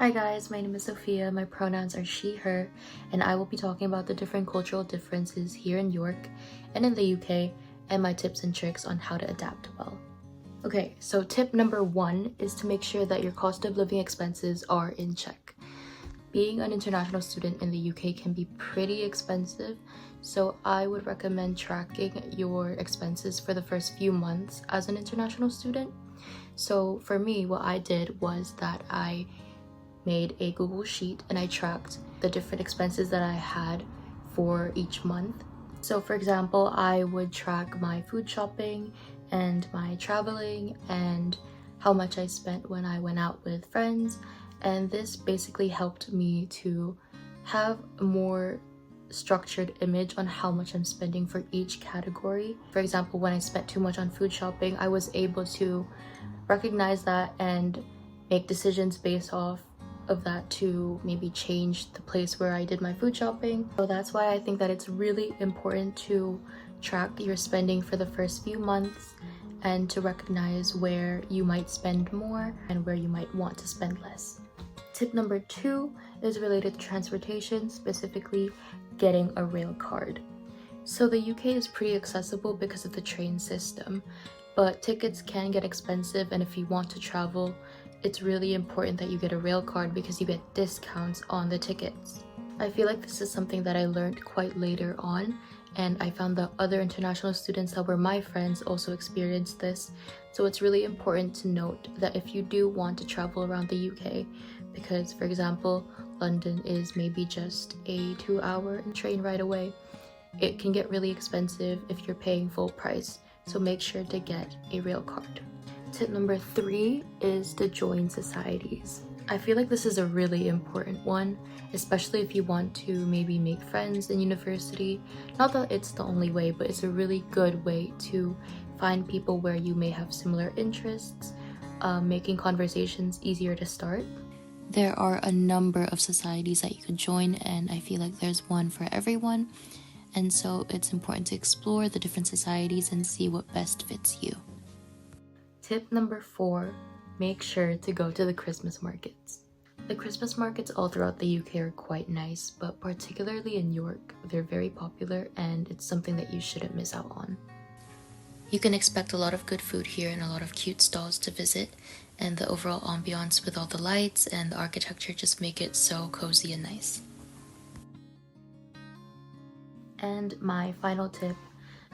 Hi guys, my name is Sophia. My pronouns are she, her, and I will be talking about the different cultural differences here in York and in the UK and my tips and tricks on how to adapt well. Okay, so tip number 1 is to make sure that your cost of living expenses are in check. Being an international student in the UK can be pretty expensive, so I would recommend tracking your expenses for the first few months as an international student. So for me, what I did was that I made a Google Sheet and I tracked the different expenses that I had for each month. So for example, I would track my food shopping and my traveling and how much I spent when I went out with friends, and this basically helped me to have a more structured image on how much I'm spending for each category. For example, when I spent too much on food shopping, I was able to recognize that and make decisions based off of that to maybe change the place where I did my food shopping. So that's why I think that it's really important to track your spending for the first few months and to recognize where you might spend more and where you might want to spend less. Tip number 2 is related to transportation, specifically getting a rail card. So the UK is pretty accessible because of the train system, but tickets can get expensive, and if you want to travel, it's really important that you get a rail card because you get discounts on the tickets. I feel like this is something that I learned quite later on, and I found that other international students that were my friends also experienced this. So it's really important to note that if you do want to travel around the UK, because for example, London is maybe just a 2-hour train ride away, it can get really expensive if you're paying full price. So make sure to get a rail card. Tip number 3 is to join societies. I feel like this is a really important one, especially if you want to maybe make friends in university. Not that it's the only way, but it's a really good way to find people where you may have similar interests, making conversations easier to start. There are a number of societies that you could join, and I feel like there's one for everyone. And so it's important to explore the different societies and see what best fits you. Tip number 4, make sure to go to the Christmas markets. The Christmas markets all throughout the UK are quite nice, but particularly in York, they're very popular and it's something that you shouldn't miss out on. You can expect a lot of good food here and a lot of cute stalls to visit, and the overall ambiance with all the lights and the architecture just make it so cozy and nice. And my final tip,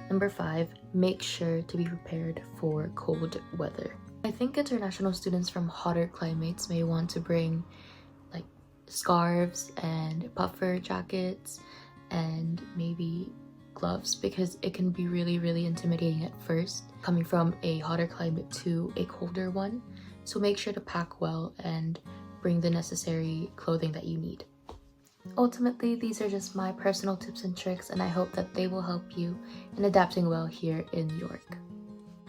number 5, make sure to be prepared for cold weather. I think international students from hotter climates may want to bring like scarves and puffer jackets and maybe gloves, because it can be really intimidating at first coming from a hotter climate to a colder one. So make sure to pack well and bring the necessary clothing that you need. Ultimately, these are just my personal tips and tricks, and I hope that they will help you in adapting well here in York.